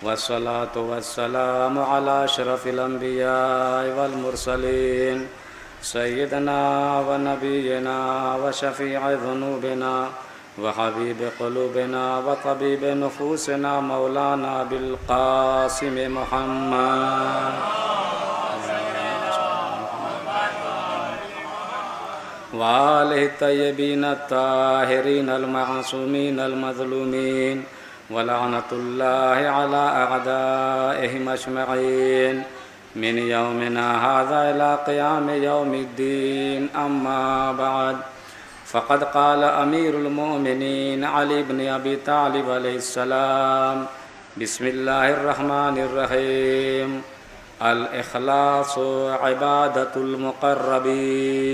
والصلاة والسلام على أشرف الأنبياء والمرسلين سيدنا ونبينا وشفيع ذنوبنا وحبيب قلوبنا وطبيب نفوسنا مولانا بالقاسم محمد وآله الطيبين الطاهرين المعصومين المظلومين ولعنة الله على أعدائهم أجمعين من يومنا هذا إلى قيام يوم الدين. أما بعد، فقد قال أمير المؤمنين علي بن أبي طالب عليه السلام: بسم الله الرحمن الرحيم، الإخلاص عبادة المقربين.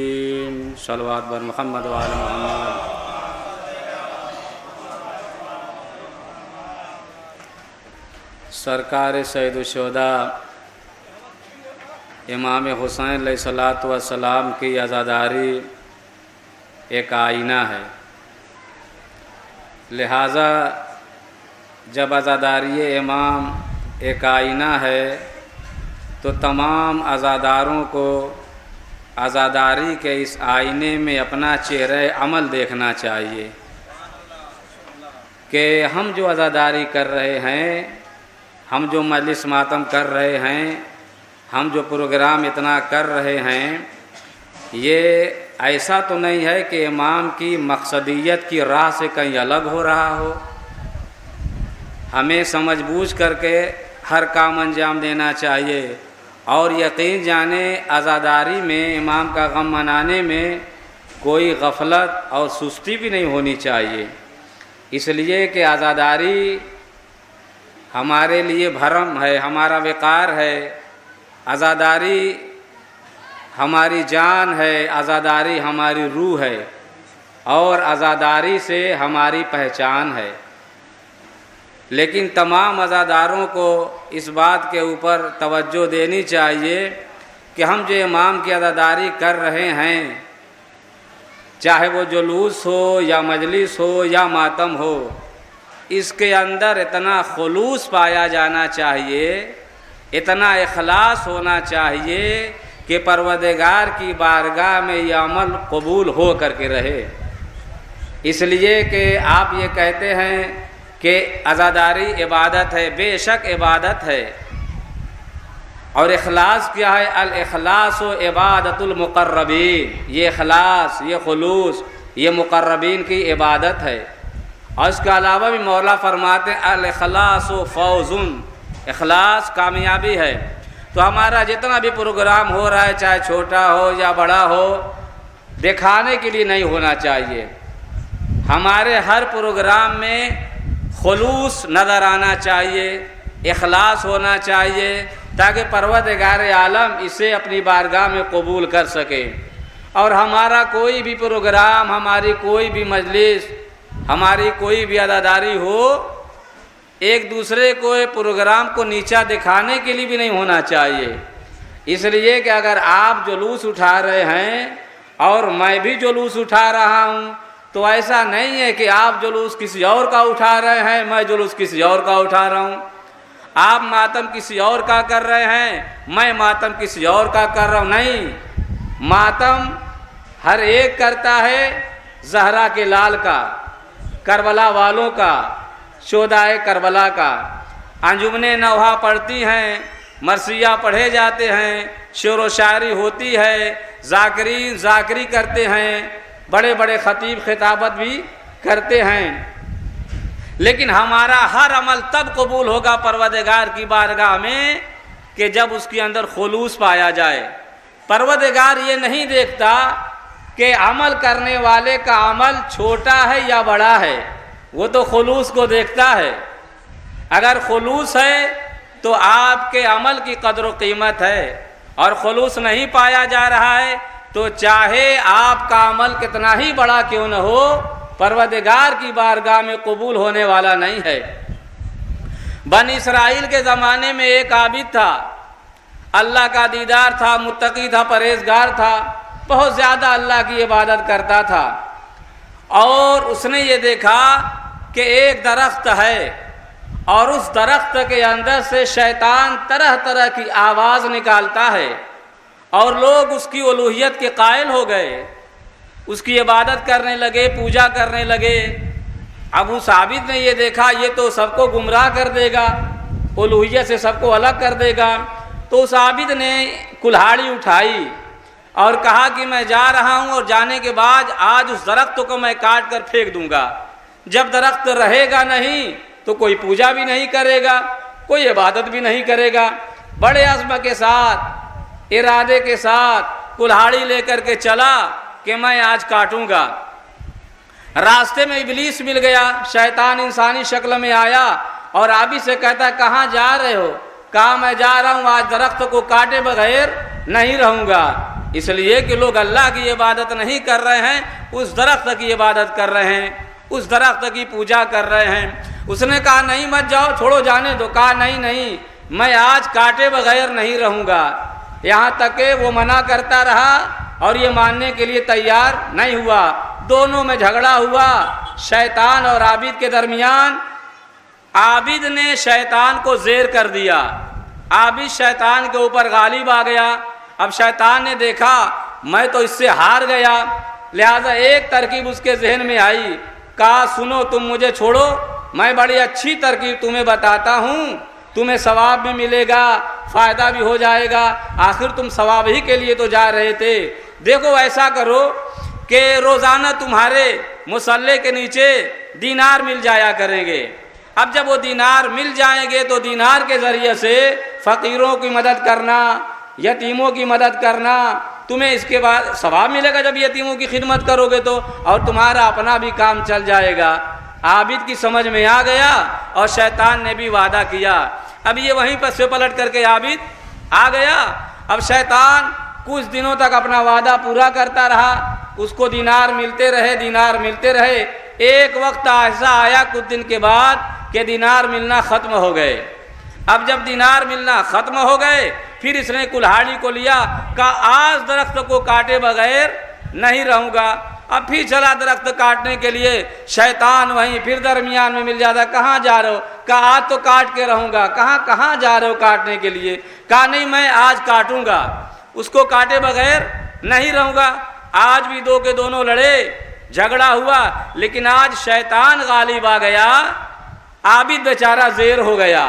صلوات بر محمد وعلى محمد. سرکار سید الشہداء امام حسین علیہ الصلوۃ والسلام کی عزاداری ایک آئینہ ہے، لہٰذا جب عزاداری امام ایک آئینہ ہے تو تمام عزاداروں کو عزاداری کے اس آئینے میں اپنا چہرہ عمل دیکھنا چاہیے کہ ہم جو عزاداری کر رہے ہیں، ہم جو مجلس ماتم کر رہے ہیں، ہم جو پروگرام اتنا کر رہے ہیں، یہ ایسا تو نہیں ہے کہ امام کی مقصدیت کی راہ سے کہیں الگ ہو رہا ہو. ہمیں سمجھ بوجھ کر کے ہر کام انجام دینا چاہیے اور یقین جانے عزاداری میں امام کا غم منانے میں کوئی غفلت اور سستی بھی نہیں ہونی چاہیے، اس لیے کہ عزاداری ہمارے لیے بھرم ہے، ہمارا وقار ہے، عزاداری ہماری جان ہے، عزاداری ہماری روح ہے اور عزاداری سے ہماری پہچان ہے. لیکن تمام عزاداروں کو اس بات کے اوپر توجہ دینی چاہیے کہ ہم جو امام کی عزاداری کر رہے ہیں، چاہے وہ جلوس ہو یا مجلس ہو یا ماتم ہو، اس کے اندر اتنا خلوص پایا جانا چاہیے، اتنا اخلاص ہونا چاہیے کہ پروردگار کی بارگاہ میں یہ عمل قبول ہو کر کے رہے. اس لیے کہ آپ یہ کہتے ہیں کہ عزاداری عبادت ہے، بے شک عبادت ہے، اور اخلاص کیا ہے؟ الاخلاص و عبادت المقربین. یہ اخلاص، یہ خلوص، یہ مقربین کی عبادت ہے. اور اس کے علاوہ بھی مولا فرماتے ہیں الاخلاص و فوز، اخلاص کامیابی ہے. تو ہمارا جتنا بھی پروگرام ہو رہا ہے، چاہے چھوٹا ہو یا بڑا ہو، دکھانے کے لیے نہیں ہونا چاہیے. ہمارے ہر پروگرام میں خلوص نظر آنا چاہیے، اخلاص ہونا چاہیے، تاکہ پروردگار عالم اسے اپنی بارگاہ میں قبول کر سکے. اور ہمارا کوئی بھی پروگرام، ہماری کوئی بھی مجلس، ہماری کوئی بھی عزاداری ہو، ایک دوسرے کو پروگرام کو نیچا دکھانے کے لیے بھی نہیں ہونا چاہیے. اس لیے کہ اگر آپ جلوس اٹھا رہے ہیں اور میں بھی جلوس اٹھا رہا ہوں، تو ایسا نہیں ہے کہ آپ جلوس کسی اور کا اٹھا رہے ہیں، میں جلوس کسی اور کا اٹھا رہا ہوں. آپ ماتم کسی اور کا کر رہے ہیں، میں ماتم کسی اور کا کر رہا ہوں. نہیں، ماتم ہر ایک کرتا ہے زہرا کے لال کا، کربلا والوں کا، شہدائے کربلا کا. انجمنیں نوحہ پڑھتی ہیں، مرثیہ پڑھے جاتے ہیں، شعر و شاعری ہوتی ہے، ذاکرین ذاکری کرتے ہیں، بڑے بڑے خطیب خطابت بھی کرتے ہیں. لیکن ہمارا ہر عمل تب قبول ہوگا پروردگار کی بارگاہ میں کہ جب اس کے اندر خلوص پایا جائے. پروردگار یہ نہیں دیکھتا کہ عمل کرنے والے کا عمل چھوٹا ہے یا بڑا ہے، وہ تو خلوص کو دیکھتا ہے. اگر خلوص ہے تو آپ کے عمل کی قدر و قیمت ہے، اور خلوص نہیں پایا جا رہا ہے تو چاہے آپ کا عمل کتنا ہی بڑا کیوں نہ ہو، پروردگار کی بارگاہ میں قبول ہونے والا نہیں ہے. بنی اسرائیل کے زمانے میں ایک عابد تھا، اللہ کا دیدار تھا، متقی تھا، پرہیزگار تھا، بہت زیادہ اللہ کی عبادت کرتا تھا. اور اس نے یہ دیکھا کہ ایک درخت ہے اور اس درخت کے اندر سے شیطان طرح طرح کی آواز نکالتا ہے اور لوگ اس کی الوہیت کے قائل ہو گئے، اس کی عبادت کرنے لگے، پوجا کرنے لگے۔ ابو ثابت نے یہ دیکھا یہ تو سب کو گمراہ کر دے گا، الوہیت سے سب کو الگ کر دے گا، تو اس عابد نے کلہاڑی اٹھائی اور کہا کہ میں جا رہا ہوں اور جانے کے بعد آج اس درخت کو میں کاٹ کر پھینک دوں گا۔ جب درخت رہے گا نہیں تو کوئی پوجا بھی نہیں کرے گا، کوئی عبادت بھی نہیں کرے گا۔ بڑے عزم کے ساتھ، ارادے کے ساتھ کلہاڑی لے کر کے چلا کہ میں آج کاٹوں گا۔ راستے میں ابلیس مل گیا، شیطان انسانی شکل میں آیا اور عابد سے کہتا کہاں جا رہے ہو؟ کہا میں جا رہا ہوں آج درخت کو کاٹے بغیر نہیں رہوں گا، اس لیے کہ لوگ اللہ کی عبادت نہیں کر رہے ہیں، اس درخت کی عبادت کر رہے ہیں، اس درخت کی پوجا کر رہے ہیں۔ اس نے کہا نہیں مت جاؤ، چھوڑو جانے دو۔ کہا نہیں میں آج کاٹے بغیر نہیں رہوں گا۔ یہاں تک کہ وہ منع کرتا رہا اور یہ ماننے کے لیے تیار نہیں ہوا۔ دونوں میں جھگڑا ہوا شیطان اور عابد کے درمیان۔ عابد نے شیطان کو زیر کر دیا، عابد شیطان کے اوپر غالب آ گیا۔ اب شیطان نے دیکھا میں تو اس سے ہار گیا، لہذا ایک ترکیب اس کے ذہن میں آئی۔ کہا سنو تم مجھے چھوڑو، میں بڑی اچھی ترکیب تمہیں بتاتا ہوں، تمہیں ثواب بھی ملے گا، فائدہ بھی ہو جائے گا، آخر تم ثواب ہی کے لیے تو جا رہے تھے۔ دیکھو ایسا کرو کہ روزانہ تمہارے مصلے کے نیچے دینار مل جایا کریں گے۔ اب جب وہ دینار مل جائیں گے تو دینار کے ذریعے سے فقیروں کی مدد کرنا، یتیموں کی مدد کرنا، تمہیں اس کے بعد ثواب ملے گا جب یتیموں کی خدمت کرو گے تو، اور تمہارا اپنا بھی کام چل جائے گا۔ عابد کی سمجھ میں آ گیا اور شیطان نے بھی وعدہ کیا۔ اب یہ وہیں پر سے پلٹ کر کے عابد آ گیا۔ اب شیطان کچھ دنوں تک اپنا وعدہ پورا کرتا رہا، اس کو دینار ملتے رہے۔ ایک وقت ایسا آیا کچھ دن کے بعد کہ دینار ملنا ختم ہو گئے۔ اب جب دینار ملنا ختم ہو گئے پھر اس نے کلہاڑی کو لیا، کہا آج درخت کو کاٹے بغیر نہیں رہوں گا۔ اب پھر چلا درخت کاٹنے کے لیے، شیطان وہیں پھر درمیان میں مل جاتا، کہاں جا رہے ہو؟ کہا آج تو کاٹ کے رہوں گا۔ کہاں جا رہے ہو کاٹنے کے لیے؟ کہا نہیں میں آج کاٹوں گا، اس کو کاٹے بغیر نہیں رہوں گا۔ آج بھی دو کے دونوں لڑے، جھگڑا ہوا، لیکن آج شیطان غالب آ گیا، عابد بیچارہ زیر ہو گیا،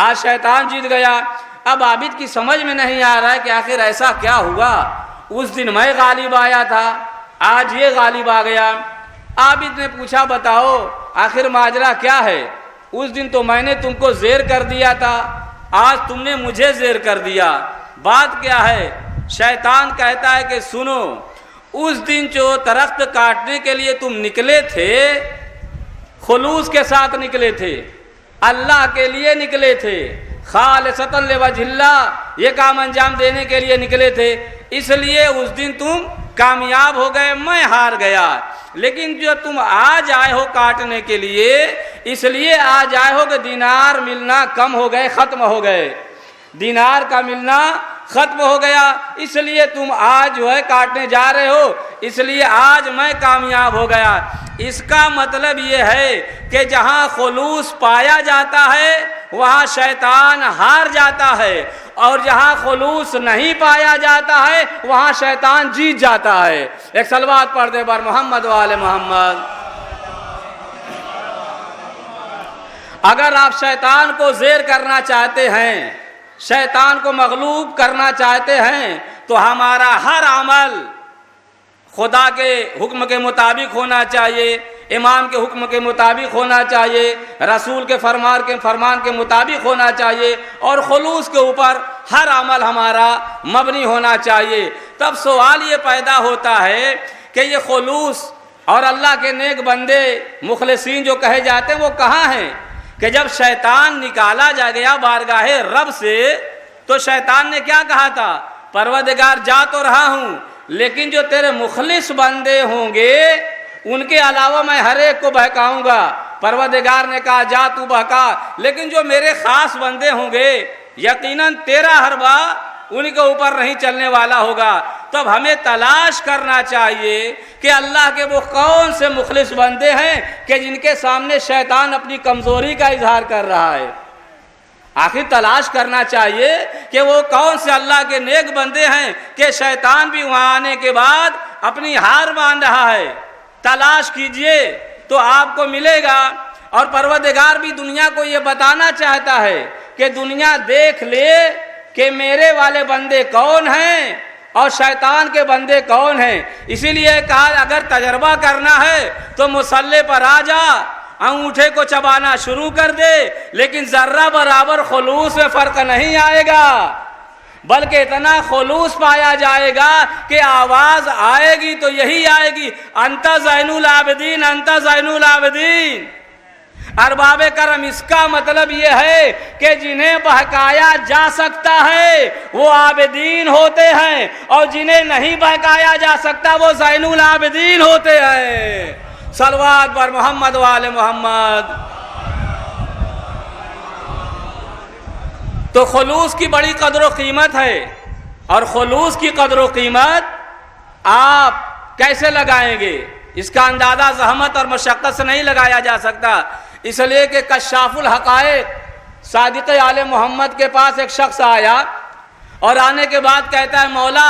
آج شیطان جیت گیا۔ اب عابد کی سمجھ میں نہیں آ رہا ہے کہ آخر ایسا کیا ہوا، اس دن میں غالب آیا تھا، آج یہ غالب آ گیا۔ عابد نے پوچھا بتاؤ آخر ماجرا کیا ہے؟ اس دن تو میں نے تم کو زیر کر دیا تھا، آج تم نے مجھے زیر کر دیا، بات کیا ہے؟ شیطان کہتا ہے کہ سنو، اس دن جو درخت کاٹنے کے لیے تم نکلے تھے، خلوص کے ساتھ نکلے تھے، اللہ کے لیے نکلے تھے، خالصۃ لوجہ اللہ، یہ کام انجام دینے کے لیے نکلے تھے، اس لیے اس دن تم کامیاب ہو گئے، میں ہار گیا۔ لیکن جو تم آج آئے ہو کاٹنے کے لیے، اس لیے آج آئے ہو کہ دینار ملنا کم ہو گئے، ختم ہو گئے، دینار کا ملنا ختم ہو گیا، اس لیے تم آج جو ہے کاٹنے جا رہے ہو، اس لیے آج میں کامیاب ہو گیا۔ اس کا مطلب یہ ہے کہ جہاں خلوص پایا جاتا ہے وہاں شیطان ہار جاتا ہے، اور جہاں خلوص نہیں پایا جاتا ہے وہاں شیطان جیت جاتا ہے۔ ایک صلوات پڑھ دے بر محمد و آل محمد۔ اگر آپ شیطان کو زیر کرنا چاہتے ہیں، شیطان کو مغلوب کرنا چاہتے ہیں، تو ہمارا ہر عمل خدا کے حکم کے مطابق ہونا چاہیے، امام کے حکم کے مطابق ہونا چاہیے، رسول کے فرمان کے مطابق ہونا چاہیے، اور خلوص کے اوپر ہر عمل ہمارا مبنی ہونا چاہیے۔ تب سوال یہ پیدا ہوتا ہے کہ یہ خلوص اور اللہ کے نیک بندے مخلصین جو کہے جاتے ہیں وہ کہاں ہیں؟ کہ جب شیطان نکالا جا گیا بارگاہ رب سے تو شیطان نے کیا کہا تھا؟ پروردگار جا تو رہا ہوں، لیکن جو تیرے مخلص بندے ہوں گے ان کے علاوہ میں ہر ایک کو بہکاؤں گا۔ پروردگار نے کہا جا تو بہکا، لیکن جو میرے خاص بندے ہوں گے یقیناً تیرا حربہ ان کے اوپر نہیں چلنے والا ہوگا۔ تب ہمیں تلاش کرنا چاہیے کہ اللہ کے وہ کون سے مخلص بندے ہیں کہ جن کے سامنے شیطان اپنی کمزوری کا اظہار کر رہا ہے۔ آخر تلاش کرنا چاہیے کہ وہ کون سے اللہ کے نیک بندے ہیں کہ شیطان بھی وہاں آنے کے بعد اپنی ہار مان رہا ہے۔ تلاش کیجئے تو آپ کو ملے گا۔ اور پروردگار بھی دنیا کو یہ بتانا چاہتا ہے کہ دنیا دیکھ لے کہ میرے والے بندے کون ہیں اور شیطان کے بندے کون ہیں۔ اسی لیے کہا اگر تجربہ کرنا ہے تو مصلی پر آ جا، انگوٹھے کو چبانا شروع کر دے، لیکن ذرہ برابر خلوص میں فرق نہیں آئے گا، بلکہ اتنا خلوص پایا جائے گا کہ آواز آئے گی تو یہی آئے گی، انت زین العابدین، انت زین العابدین۔ ارباب کرم اس کا مطلب یہ ہے کہ جنہیں بہکایا جا سکتا ہے وہ عابدین ہوتے ہیں، اور جنہیں نہیں بہکایا جا سکتا وہ زین العابدین ہوتے ہیں۔ صلوات پر محمد و آل محمد۔ تو خلوص کی بڑی قدر و قیمت ہے، اور خلوص کی قدر و قیمت آپ کیسے لگائیں گے؟ اس کا اندازہ زحمت اور مشقت سے نہیں لگایا جا سکتا، اس لیے کہ کشاف الحقائق صادق آل محمد کے پاس ایک شخص آیا اور آنے کے بعد کہتا ہے مولا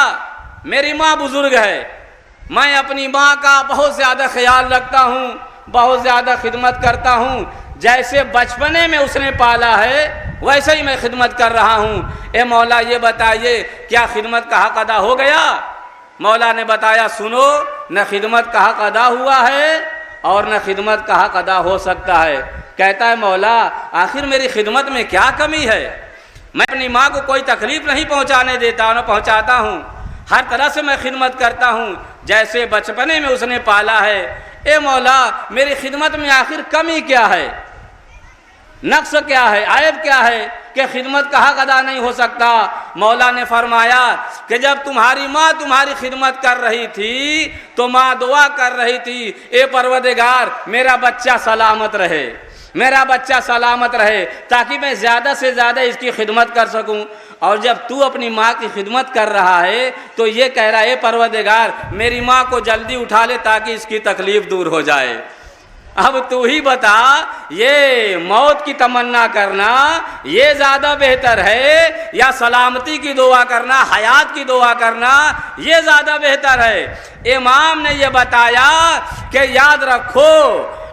میری ماں بزرگ ہے، میں اپنی ماں کا بہت زیادہ خیال رکھتا ہوں، بہت زیادہ خدمت کرتا ہوں، جیسے بچپنے میں اس نے پالا ہے ویسے ہی میں خدمت کر رہا ہوں۔ اے مولا یہ بتائیے کیا خدمت کا حق ادا ہو گیا؟ مولا نے بتایا سنو، نہ خدمت کا حق ادا ہوا ہے اور نہ خدمت کا حق ادا ہو سکتا ہے۔ کہتا ہے مولا آخر میری خدمت میں کیا کمی ہے؟ میں اپنی ماں کو کوئی تکلیف نہیں پہنچانے دیتا، نہ پہنچاتا ہوں، ہر طرح سے میں خدمت کرتا ہوں جیسے بچپنے میں اس نے پالا ہے۔ اے مولا میری خدمت میں آخر کمی کیا ہے، نقص کیا ہے، عیب کیا ہے کہ خدمت کا حق ادا نہیں ہو سکتا؟ مولا نے فرمایا کہ جب تمہاری ماں تمہاری خدمت کر رہی تھی تو ماں دعا کر رہی تھی اے پروردگار میرا بچہ سلامت رہے، میرا بچہ سلامت رہے تاکہ میں زیادہ سے زیادہ اس کی خدمت کر سکوں۔ اور جب تو اپنی ماں کی خدمت کر رہا ہے تو یہ کہہ رہا ہے اے پروردگار میری ماں کو جلدی اٹھا لے تاکہ اس کی تکلیف دور ہو جائے۔ اب تو ہی بتا یہ موت کی تمنا کرنا یہ زیادہ بہتر ہے یا سلامتی کی دعا کرنا، حیات کی دعا کرنا یہ زیادہ بہتر ہے؟ امام نے یہ بتایا کہ یاد رکھو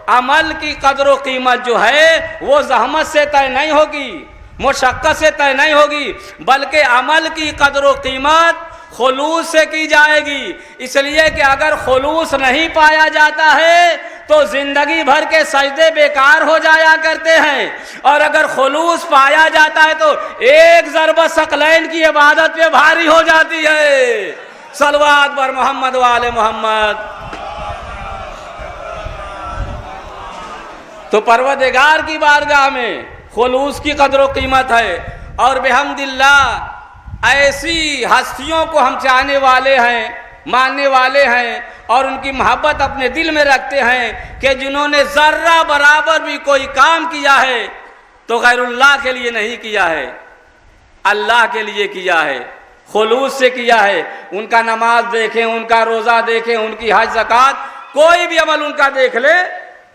عمل کی قدر و قیمت جو ہے وہ زحمت سے طے نہیں ہوگی، مشقت سے طے نہیں ہوگی، بلکہ عمل کی قدر و قیمت خلوص سے کی جائے گی۔ اس لیے کہ اگر خلوص نہیں پایا جاتا ہے تو زندگی بھر کے سجدے بیکار ہو جایا کرتے ہیں، اور اگر خلوص پایا جاتا ہے تو ایک ضربہ ثقلین کی عبادت پہ بھاری ہو جاتی ہے۔ صلوات بر محمد و آل محمد۔ تو پروردگار کی بارگاہ میں خلوص کی قدر و قیمت ہے، اور بحمد اللہ ایسی ہستیوں کو ہم چاہنے والے ہیں، ماننے والے ہیں، اور ان کی محبت اپنے دل میں رکھتے ہیں کہ جنہوں نے ذرہ برابر بھی کوئی کام کیا ہے تو غیر اللہ کے لیے نہیں کیا ہے، اللہ کے لیے کیا ہے، خلوص سے کیا ہے۔ ان کا نماز دیکھیں، ان کا روزہ دیکھیں، ان کی حج زکوٰۃ، کوئی بھی عمل ان کا دیکھ لے،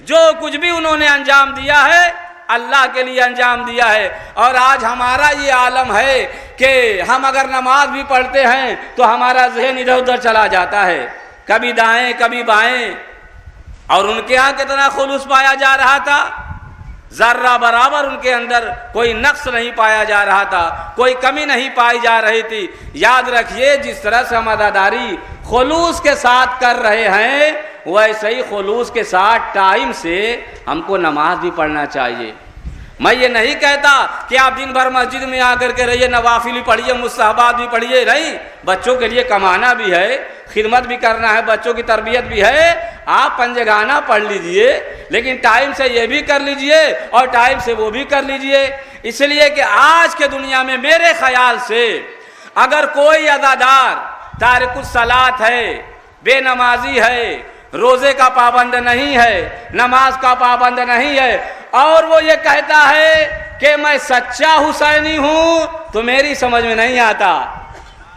جو کچھ بھی انہوں نے انجام دیا ہے اللہ کے لیے انجام دیا ہے۔ اور آج ہمارا یہ عالم ہے کہ ہم اگر نماز بھی پڑھتے ہیں تو ہمارا ذہن ادھر ادھر چلا جاتا ہے، کبھی دائیں کبھی بائیں، اور ان کے ہاں کتنا خلوص پایا جا رہا تھا، ذرہ برابر ان کے اندر کوئی نقص نہیں پایا جا رہا تھا، کوئی کمی نہیں پائی جا رہی تھی۔ یاد رکھیے جس طرح سے ہم عزاداری خلوص کے ساتھ کر رہے ہیں ویسے ہی خلوص کے ساتھ ٹائم سے ہم کو نماز بھی پڑھنا چاہیے۔ میں یہ نہیں کہتا کہ آپ دن بھر مسجد میں آ کر کے رہیے، نوافل بھی پڑھیے، مستحبات بھی پڑھیے، نہیں، بچوں کے لیے کمانا بھی ہے، خدمت بھی کرنا ہے، بچوں کی تربیت بھی ہے، آپ پنجگانہ پڑھ لیجئے، لیکن ٹائم سے یہ بھی کر لیجئے اور ٹائم سے وہ بھی کر لیجئے۔ اس لیے کہ آج کے دنیا میں میرے خیال سے اگر کوئی عزادار تارک الصلاۃ ہے، بے نمازی ہے، روزے کا پابند نہیں ہے، نماز کا پابند نہیں ہے، اور وہ یہ کہتا ہے کہ میں سچا حسینی ہوں، تو میری سمجھ میں نہیں آتا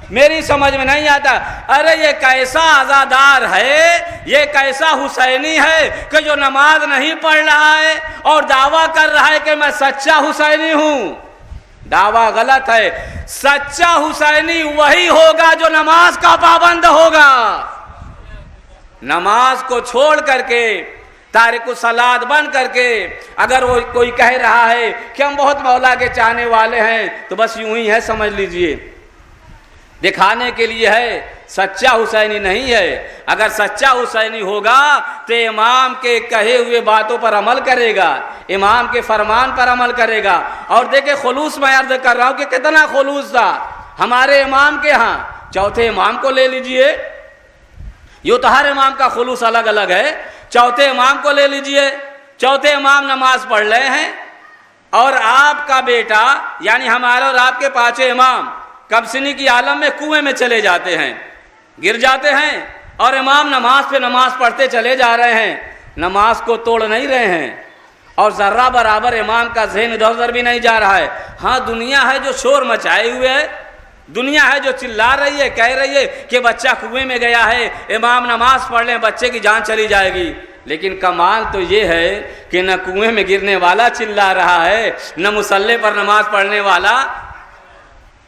میری سمجھ میں نہیں آتا، ارے یہ کیسا عزادار ہے، یہ کیسا حسینی ہے کہ جو نماز نہیں پڑھ رہا ہے اور دعویٰ کر رہا ہے کہ میں سچا حسینی ہوں۔ دعویٰ غلط ہے، سچا حسینی وہی ہوگا جو نماز کا پابند ہوگا۔ نماز کو چھوڑ کر کے، تارک الصلاۃ بن کر کے اگر وہ کوئی کہہ رہا ہے کہ ہم بہت مولا کے چاہنے والے ہیں تو بس یوں ہی ہے، سمجھ لیجئے، دکھانے کے لیے ہے، سچا حسینی نہیں ہے۔ اگر سچا حسینی ہوگا تو امام کے کہے ہوئے باتوں پر عمل کرے گا، امام کے فرمان پر عمل کرے گا۔ اور دیکھیں خلوص میں عرض کر رہا ہوں کہ کتنا خلوص تھا ہمارے امام کے ہاں۔ چوتھے امام کو لے لیجئے، یوں تو ہر امام کا خلوص الگ الگ ہے، چوتھے امام کو لے لیجئے، چوتھے امام نماز پڑھ رہے ہیں اور آپ کا بیٹا یعنی ہمارا اور آپ کے پانچویں امام کبسنی کی عالم میں کنویں میں چلے جاتے ہیں، گر جاتے ہیں، اور امام نماز پہ نماز پڑھتے چلے جا رہے ہیں، نماز کو توڑ نہیں رہے ہیں، اور ذرہ برابر امام کا ذہن ادھر ادھر بھی نہیں جا رہا ہے۔ ہاں دنیا ہے جو شور مچائے ہوئے ہے، دنیا ہے جو چلا رہی ہے، کہہ رہی ہے کہ بچہ کنویں میں گیا ہے، امام نماز پڑھ لیں، بچے کی جان چلی جائے گی۔ لیکن کمال تو یہ ہے کہ نہ کنویں میں گرنے والا چلا رہا ہے، نہ مصلی پر نماز پڑھنے والا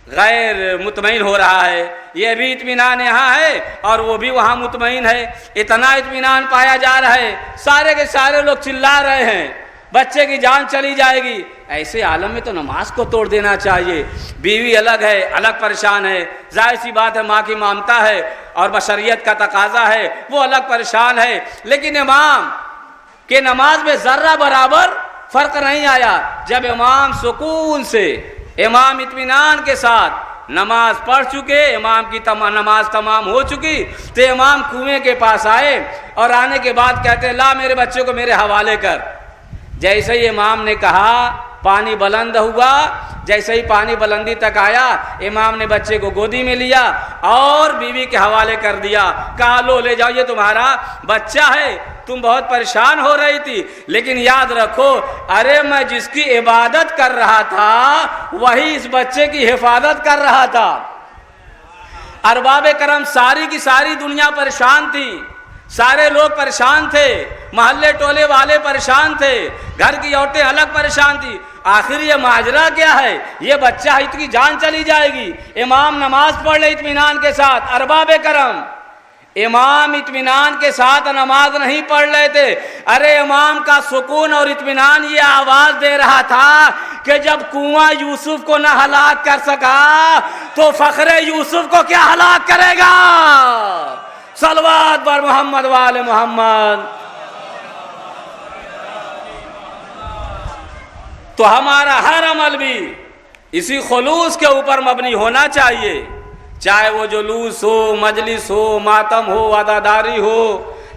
غیر مطمئن ہو رہا ہے۔ یہ بھی اطمینان یہاں ہے اور وہ بھی وہاں مطمئن ہے، اتنا اطمینان پایا جا رہا ہے، سارے کے سارے لوگ چلا رہے ہیں، بچے کی جان چلی جائے گی۔ ایسے عالم میں تو نماز کو توڑ دینا چاہیے۔ بیوی الگ ہے، الگ پریشان ہے، ظاہر سی بات ہے، ماں کی ممتا ہے اور بشریت کا تقاضا ہے، وہ الگ پریشان ہے۔ لیکن امام کہ نماز میں ذرہ برابر فرق نہیں آیا۔ جب امام سکون سے، امام اطمینان کے ساتھ نماز پڑھ چکے، امام کی نماز تمام ہو چکی، تو امام کنویں کے پاس آئے اور آنے کے بعد کہتے لا میرے بچے کو میرے حوالے کر۔ جیسے ہی امام نے کہا پانی بلند ہوا، جیسے ہی پانی بلندی تک آیا، امام نے بچے کو گودی میں لیا اور بیوی کے حوالے کر دیا، کہا لو لے جاؤ، یہ تمہارا بچہ ہے، تم بہت پریشان ہو رہی تھی، لیکن یاد رکھو ارے میں جس کی عبادت کر رہا تھا وہی اس بچے کی حفاظت کر رہا تھا۔ ارباب کرم ساری کی ساری دنیا پریشان تھی، سارے لوگ پریشان تھے، محلے ٹولے والے پریشان تھے، گھر کی عورتیں الگ پریشان تھی۔ آخر یہ ماجرا کیا ہے؟ یہ بچہ اس کی جان چلی جائے گی۔ امام نماز پڑھ لے اطمینان کے ساتھ، ارباب کرم امام اطمینان کے ساتھ نماز نہیں پڑھ رہے تھے۔ ارے امام کا سکون اور اطمینان یہ آواز دے رہا تھا کہ جب کنواں یوسف کو نہ ہلاک کر سکا تو فخر یوسف کو کیا ہلاک کرے گا؟ صلوات بر محمد وآل محمد۔ تو ہمارا ہر عمل بھی اسی خلوص کے اوپر مبنی ہونا چاہیے، چاہے وہ جلوس ہو، مجلس ہو، ماتم ہو، عزاداری ہو،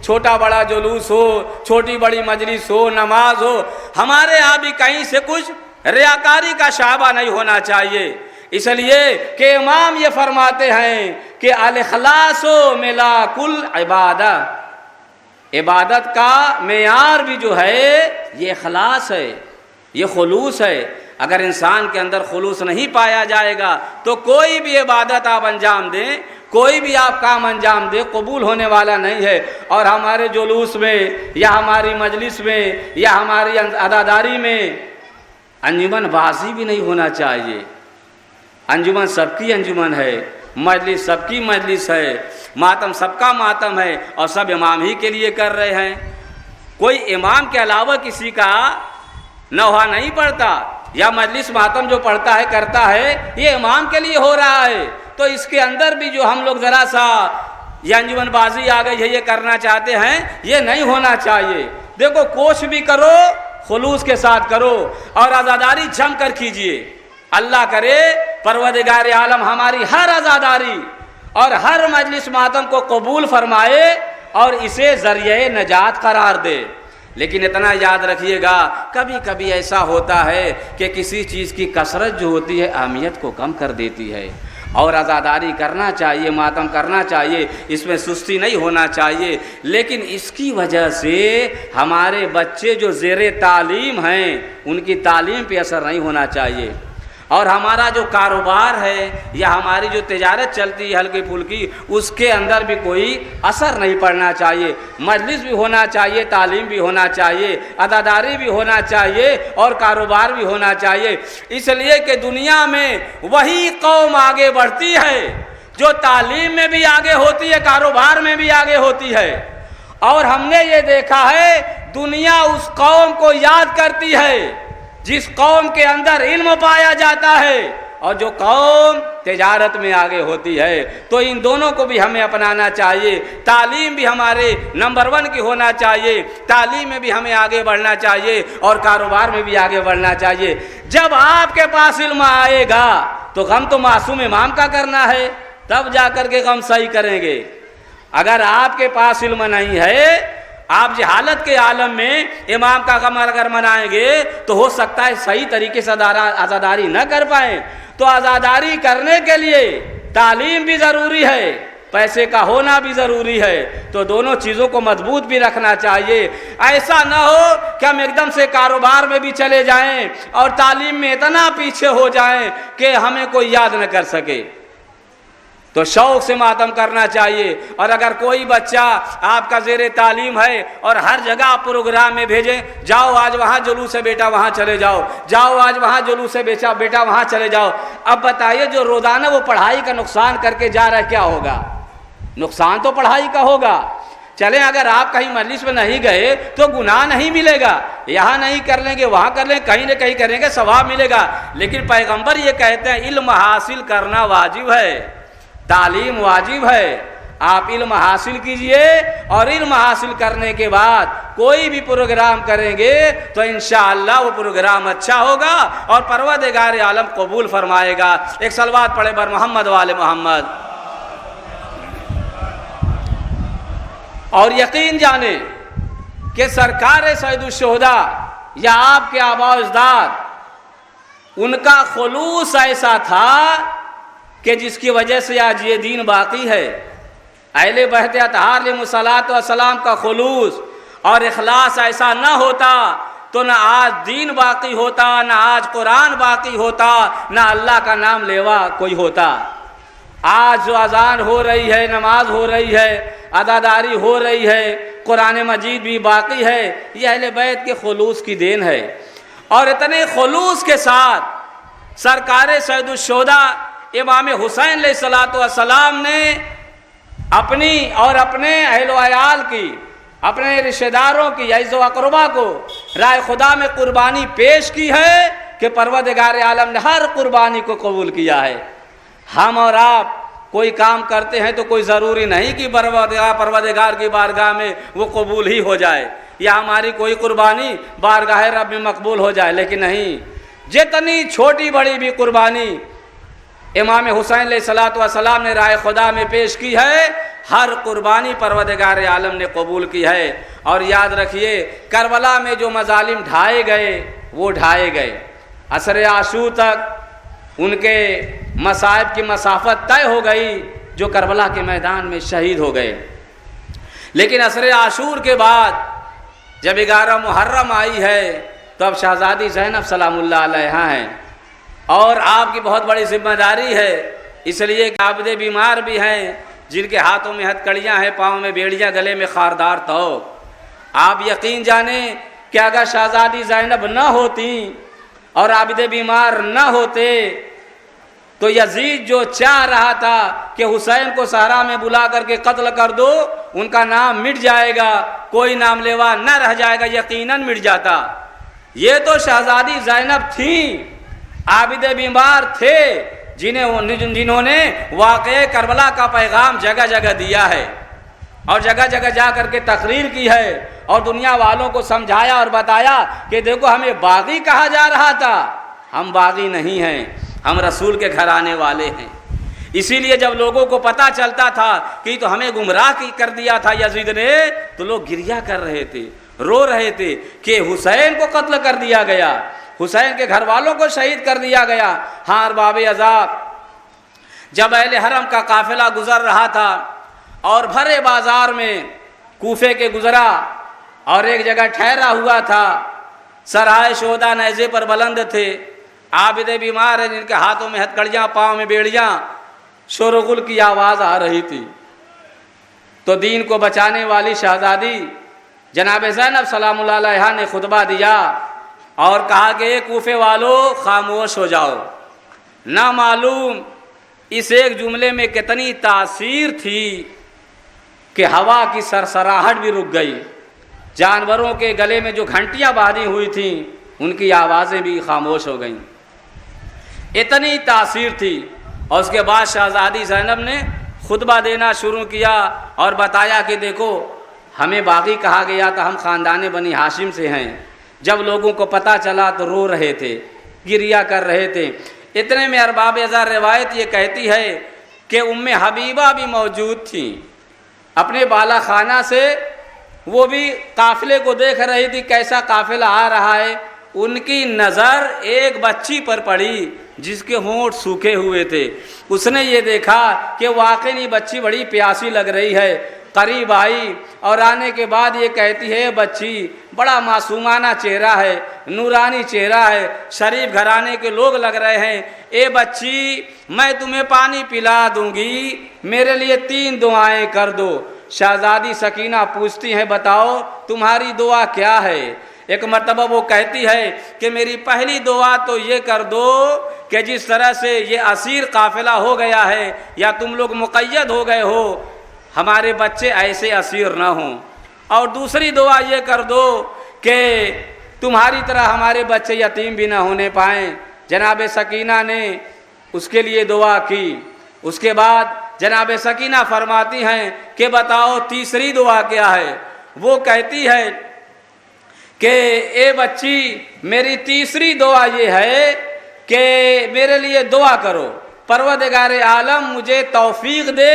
چھوٹا بڑا جلوس ہو، چھوٹی بڑی مجلس ہو، نماز ہو، ہمارے یہاں بھی کہیں سے کچھ ریاکاری کا شعبہ نہیں ہونا چاہیے۔ اس لیے کہ امام یہ فرماتے ہیں کہ الاخلاص ملا کل عبادہ، عبادت کا معیار بھی جو ہے یہ اخلاص ہے، یہ خلوص ہے۔ اگر انسان کے اندر خلوص نہیں پایا جائے گا تو کوئی بھی عبادت آپ انجام دیں، کوئی بھی آپ کام انجام دیں، قبول ہونے والا نہیں ہے۔ اور ہمارے جلوس میں یا ہماری مجلس میں یا ہماری عزاداری میں انجمن بازی بھی نہیں ہونا چاہیے۔ انجمن سب کی انجمن ہے، مجلس سب کی مجلس ہے، ماتم سب کا ماتم ہے، اور سب امام ہی کے لیے کر رہے ہیں۔ کوئی امام کے علاوہ کسی کا نوحہ نہیں پڑھتا، یا مجلس ماتم جو پڑھتا ہے کرتا ہے یہ امام کے لیے ہو رہا ہے۔ تو اس کے اندر بھی جو ہم لوگ ذرا سا یہ انجمن بازی آ گئی ہے یہ کرنا چاہتے ہیں، یہ نہیں ہونا چاہیے۔ دیکھو کوشش بھی کرو، خلوص کے ساتھ کرو، اور عزاداری جم کر کیجئے۔ اللہ کرے پروردگار عالم ہماری ہر عزاداری اور ہر مجلس ماتم کو قبول فرمائے اور اسے ذریعہ نجات قرار دے۔ لیکن اتنا یاد رکھیے گا کبھی کبھی ایسا ہوتا ہے کہ کسی چیز کی کثرت جو ہوتی ہے اہمیت کو کم کر دیتی ہے، اور عزاداری کرنا چاہیے، ماتم کرنا چاہیے، اس میں سستی نہیں ہونا چاہیے، لیکن اس کی وجہ سے ہمارے بچے جو زیر تعلیم ہیں ان کی تعلیم پہ اثر نہیں ہونا چاہیے۔ اور ہمارا جو کاروبار ہے یا ہماری جو تجارت چلتی ہے ہلکی پھلکی، اس کے اندر بھی کوئی اثر نہیں پڑنا چاہیے۔ مجلس بھی ہونا چاہیے، تعلیم بھی ہونا چاہیے، عزاداری بھی ہونا چاہیے اور کاروبار بھی ہونا چاہیے، اس لیے کہ دنیا میں وہی قوم آگے بڑھتی ہے جو تعلیم میں بھی آگے ہوتی ہے، کاروبار میں بھی آگے ہوتی ہے۔ اور ہم نے یہ دیکھا ہے دنیا اس قوم کو یاد کرتی ہے جس قوم کے اندر علم پایا جاتا ہے اور جو قوم تجارت میں آگے ہوتی ہے۔ تو ان دونوں کو بھی ہمیں اپنانا چاہیے۔ تعلیم بھی ہمارے نمبر 1 کی ہونا چاہیے، تعلیم میں بھی ہمیں آگے بڑھنا چاہیے اور کاروبار میں بھی آگے بڑھنا چاہیے۔ جب آپ کے پاس علم آئے گا تو غم تو معصوم امام کا کرنا ہے، تب جا کر کے غم صحیح کریں گے۔ اگر آپ کے پاس علم نہیں ہے، آپ جہالت کے عالم میں امام کا غم اگر منائیں گے تو ہو سکتا ہے صحیح طریقے سے عزاداری نہ کر پائیں۔ تو عزاداری کرنے کے لیے تعلیم بھی ضروری ہے، پیسے کا ہونا بھی ضروری ہے، تو دونوں چیزوں کو مضبوط بھی رکھنا چاہیے۔ ایسا نہ ہو کہ ہم ایک دم سے کاروبار میں بھی چلے جائیں اور تعلیم میں اتنا پیچھے ہو جائیں کہ ہمیں کوئی یاد نہ کر سکے۔ تو شوق سے ماتم کرنا چاہیے۔ اور اگر کوئی بچہ آپ کا زیر تعلیم ہے اور ہر جگہ آپ پروگرام میں بھیجیں، جاؤ آج وہاں جلوس ہے بیٹا وہاں چلے جاؤ، جاؤ آج وہاں جلوس ہے بیٹا وہاں چلے جاؤ، اب بتائیے جو روزانہ وہ پڑھائی کا نقصان کر کے جا رہا ہے کیا ہوگا؟ نقصان تو پڑھائی کا ہوگا۔ چلیں اگر آپ کہیں مجلس میں نہیں گئے تو گناہ نہیں ملے گا، یہاں نہیں کر لیں گے وہاں کر لیں، کہیں نہ کہیں کریں گے ثواب ملے گا۔ لیکن پیغمبر یہ کہتے ہیں علم حاصل کرنا واجب ہے، تعلیم واجب ہے۔ آپ علم حاصل کیجئے اور علم حاصل کرنے کے بعد کوئی بھی پروگرام کریں گے تو انشاءاللہ وہ پروگرام اچھا ہوگا اور پروردگار عالم قبول فرمائے گا۔ ایک صلوات پڑھے بر محمد وآل محمد۔ اور یقین جانیں کہ سرکار سید الشہداء یا آپ کے آباء و اجداد، ان کا خلوص ایسا تھا کہ جس کی وجہ سے آج یہ دین باقی ہے۔ اہل بیت اطہار علیہ الصلوۃ والسلام کا خلوص اور اخلاص ایسا نہ ہوتا تو نہ آج دین باقی ہوتا، نہ آج قرآن باقی ہوتا، نہ اللہ کا نام لیوا کوئی ہوتا۔ آج جو اذان ہو رہی ہے، نماز ہو رہی ہے، عزاداری ہو رہی ہے، قرآن مجید بھی باقی ہے، یہ اہل بیت کے خلوص کی دین ہے۔ اور اتنے خلوص کے ساتھ سرکار سید الشہداء امام حسین علیہ الصلوۃ والسلام نے اپنی اور اپنے اہل و عیال کی، اپنے رشتہ داروں کی، عزیز و اقربا کو رائے خدا میں قربانی پیش کی ہے کہ پروردگار عالم نے ہر قربانی کو قبول کیا ہے۔ ہم اور آپ کوئی کام کرتے ہیں تو کوئی ضروری نہیں کہ پروردگار کی بارگاہ میں وہ قبول ہی ہو جائے یا ہماری کوئی قربانی بارگاہ رب میں مقبول ہو جائے، لیکن نہیں، جتنی چھوٹی بڑی بھی قربانی امام حسین علیہ الصلوۃ والسلام نے رائے خدا میں پیش کی ہے، ہر قربانی پروردگار عالم نے قبول کی ہے۔ اور یاد رکھیے کربلا میں جو مظالم ڈھائے گئے وہ ڈھائے گئے، عصر عاشور تک ان کے مصائب کی مسافت طے ہو گئی جو کربلا کے میدان میں شہید ہو گئے۔ لیکن عصر عاشور کے بعد جب 11 محرم آئی ہے تو اب شہزادی زینب سلام اللہ علیہا ہیں اور آپ کی بہت بڑی ذمہ داری ہے، اس لیے کہ عابد بیمار بھی ہیں جن کے ہاتھوں میں ہتھکڑیاں ہیں، پاؤں میں بیڑیاں، گلے میں خاردار توق۔ آپ یقین جانیں کہ اگر شہزادی زینب نہ ہوتی اور عابد بیمار نہ ہوتے تو یزید جو چاہ رہا تھا کہ حسین کو صحرا میں بلا کر کے قتل کر دو، ان کا نام مٹ جائے گا، کوئی نام لیوا نہ رہ جائے گا، یقیناً مٹ جاتا۔ یہ تو شہزادی زینب تھیں، عابد بیمار تھے، جنہوں نے واقعہ کربلا کا پیغام جگہ جگہ دیا ہے اور جگہ جگہ جا کر کے تقریر کی ہے اور دنیا والوں کو سمجھایا اور بتایا کہ دیکھو ہمیں باغی کہا جا رہا تھا، ہم باغی نہیں ہیں، ہم رسول کے گھر آنے والے ہیں۔ اسی لیے جب لوگوں کو پتا چلتا تھا کہ تو ہمیں گمراہ کر دیا تھا یزید نے، تو لوگ گریہ کر رہے تھے، رو رہے تھے کہ حسین کو قتل کر دیا گیا، حسین کے گھر والوں کو شہید کر دیا گیا۔ ہاں ارباب عذاب، جب اہل حرم کا قافلہ گزر رہا تھا اور بھرے بازار میں کوفے کے گزرا اور ایک جگہ ٹھہرا ہوا تھا، سرائے شہداء نیزے پر بلند تھے عابد بیمار ہیں جن کے ہاتھوں میں ہتھکڑیاں، پاؤں میں بیڑیاں، شور و غل کی آواز آ رہی تھی، تو دین کو بچانے والی شہزادی جناب زینب سلام اللہ علیہا نے خطبہ دیا اور کہا کہ اے کوفے والو خاموش ہو جاؤ۔ نہ معلوم اس ایک جملے میں کتنی تاثیر تھی کہ ہوا کی سرسراہٹ بھی رک گئی، جانوروں کے گلے میں جو گھنٹیاں باندھی ہوئی تھیں ان کی آوازیں بھی خاموش ہو گئیں، اتنی تاثیر تھی۔ اور اس کے بعد شہزادی زینب نے خطبہ دینا شروع کیا اور بتایا کہ دیکھو ہمیں باغی کہا گیا تھا، ہم خاندان بنی ہاشم سے ہیں، جب لوگوں کو پتہ چلا تو رو رہے تھے، گریا کر رہے تھے۔ اتنے میں ارباب ازار روایت یہ کہتی ہے کہ حبیبہ بھی موجود تھیں اپنے بالا خانہ سے، وہ بھی قافلے کو دیکھ رہی تھی کیسا قافلہ آ رہا ہے۔ ان کی نظر ایک بچی پر پڑی جس کے ہونٹ سوکھے ہوئے تھے، اس نے یہ دیکھا کہ واقعی بچی بڑی پیاسی لگ رہی ہے، قریب آئی اور آنے کے بعد یہ کہتی ہے بچی بڑا معصومانہ چہرہ ہے، نورانی چہرہ ہے، شریف گھرانے کے لوگ لگ رہے ہیں، اے بچی میں تمہیں پانی پلا دوں گی، میرے لیے 3 دعائیں کر دو۔ شہزادی سکینہ پوچھتی ہیں بتاؤ تمہاری دعا کیا ہے؟ ایک مرتبہ وہ کہتی ہے کہ میری پہلی دعا تو یہ کر دو کہ جس طرح سے یہ اسیر قافلہ ہو گیا ہے یا تم لوگ مقید ہو گئے ہو، ہمارے بچے ایسے اسیر نہ ہوں، اور دوسری دعا یہ کر دو کہ تمہاری طرح ہمارے بچے یتیم بھی نہ ہونے پائیں۔ جناب سکینہ نے اس کے لیے دعا کی۔ اس کے بعد جناب سکینہ فرماتی ہیں کہ بتاؤ تیسری دعا کیا ہے؟ وہ کہتی ہے کہ اے بچی میری تیسری دعا یہ ہے کہ میرے لیے دعا کرو پروردگار عالم مجھے توفیق دے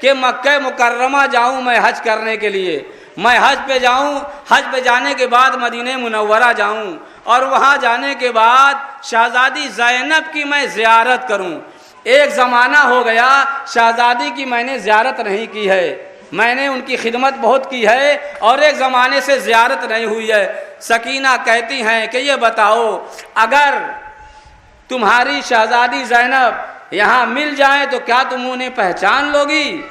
کہ مکہ مکرمہ جاؤں میں حج کرنے کے لیے، میں حج پہ جاؤں، حج پہ جانے کے بعد مدینہ منورہ جاؤں اور وہاں جانے کے بعد شہزادی زینب کی میں زیارت کروں۔ ایک زمانہ ہو گیا شہزادی کی میں نے زیارت نہیں کی ہے، میں نے ان کی خدمت بہت کی ہے اور ایک زمانے سے زیارت نہیں ہوئی ہے۔ سکینہ کہتی ہیں کہ یہ بتاؤ اگر تمہاری شہزادی زینب یہاں مل جائیں تو کیا تم انہیں پہچان لوگی؟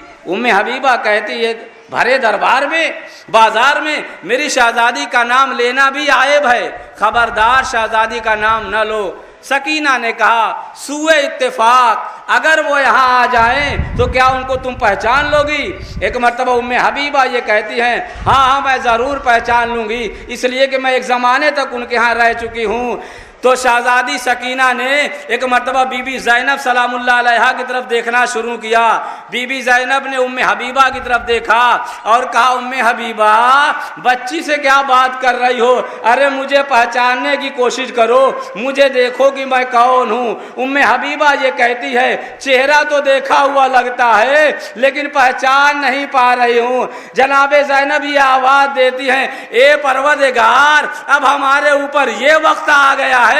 حبیبہ کہتی ہے بھرے دربار میں، بازار میں میری شہزادی کا نام لینا بھی عیب ہے، خبردار شہزادی کا نام نہ لو۔ سکینہ نے کہا سوء اتفاق اگر وہ یہاں آ جائیں تو کیا ان کو تم پہچان لوگی؟ ایک مرتبہ حبیبہ یہ کہتی ہیں ہاں میں ضرور پہچان لوں گی، اس لیے کہ میں ایک زمانے تک ان کے ہاں رہ چکی ہوں۔ تو شہزادی سکینہ نے ایک مرتبہ بی بی زینب سلام اللہ علیہا کی طرف دیکھنا شروع کیا۔ بی بی زینب نے حبیبہ کی طرف دیکھا اور کہا حبیبہ بچی سے کیا بات کر رہی ہو؟ ارے مجھے پہچاننے کی کوشش کرو، مجھے دیکھو کہ میں کون ہوں۔ حبیبہ یہ کہتی ہے چہرہ تو دیکھا ہوا لگتا ہے لیکن پہچان نہیں پا رہی ہوں۔ جناب زینب یہ آواز دیتی ہیں اے پروردگار اب ہمارے اوپر یہ وقت آ گیا ہے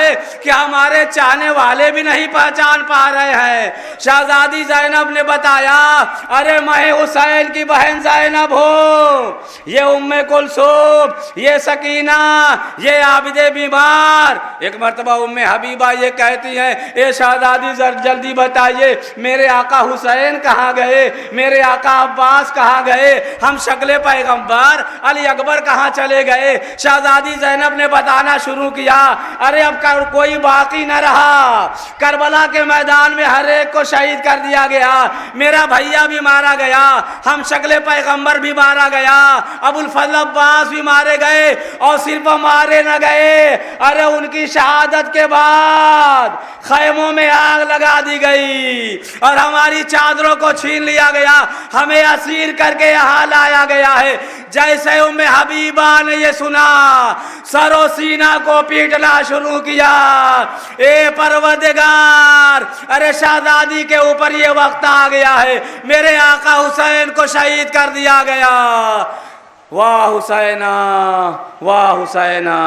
کہ ہمارے چاہنے والے بھی نہیں پہچان پا رہے ہیں۔ شہزادی زینب نے بتایا ارے میں حسین کی بہن زینب ہوں، یہ کلثوم، یہ سکینہ، یہ عابد بیمار۔ ایک مرتبہ حبیبہ یہ کہتی ہیں اے شہزادی جلدی بتائیے میرے آقا حسین کہاں گئے، میرے آقا عباس کہاں گئے، ہم شکل پیغمبر علی اکبر کہاں چلے گئے؟ شہزادی زینب نے بتانا شروع کیا ارے اب کوئی باقی نہ رہا، کربلا کے میدان میں ہر ایک کو شہید کر دیا گیا، میرا بھیا بھی مارا گیا، ہم شکل پیغمبر بھی مارا گیا، ابو الفضل عباس بھی مارے گئے، اور صرف مارے نہ گئے، ارے ان کی شہادت کے بعد خیموں میں آگ لگا دی گئی اور ہماری چادروں کو چھین لیا گیا، ہمیں اسیر کر کے یہاں لایا گیا ہے۔ جیسے حبیبہ نے یہ سنا سر و سینہ کو پیٹنا شروع کیا، اے پروردگار ارے شہزادی کے اوپر یہ وقت آ گیا ہے، میرے آقا حسین کو شہید کر دیا گیا۔ واہ حسینہ واہ حسینہ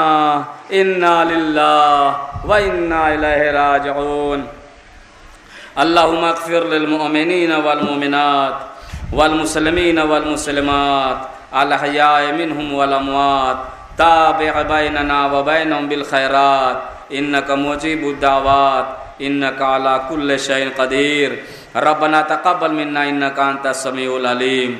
انا للہ و انا الیہ راجعون۔ اللہم اغفر للمؤمنین والمؤمنات والمسلمین والمسلمات الاحیاء منہم والاموات تابع بیننا و بینہم بالخیرات انک مجیب الدعوات انک علی کل شیء قدیر ربنا تقبل منا انک انت السمیع العلیم.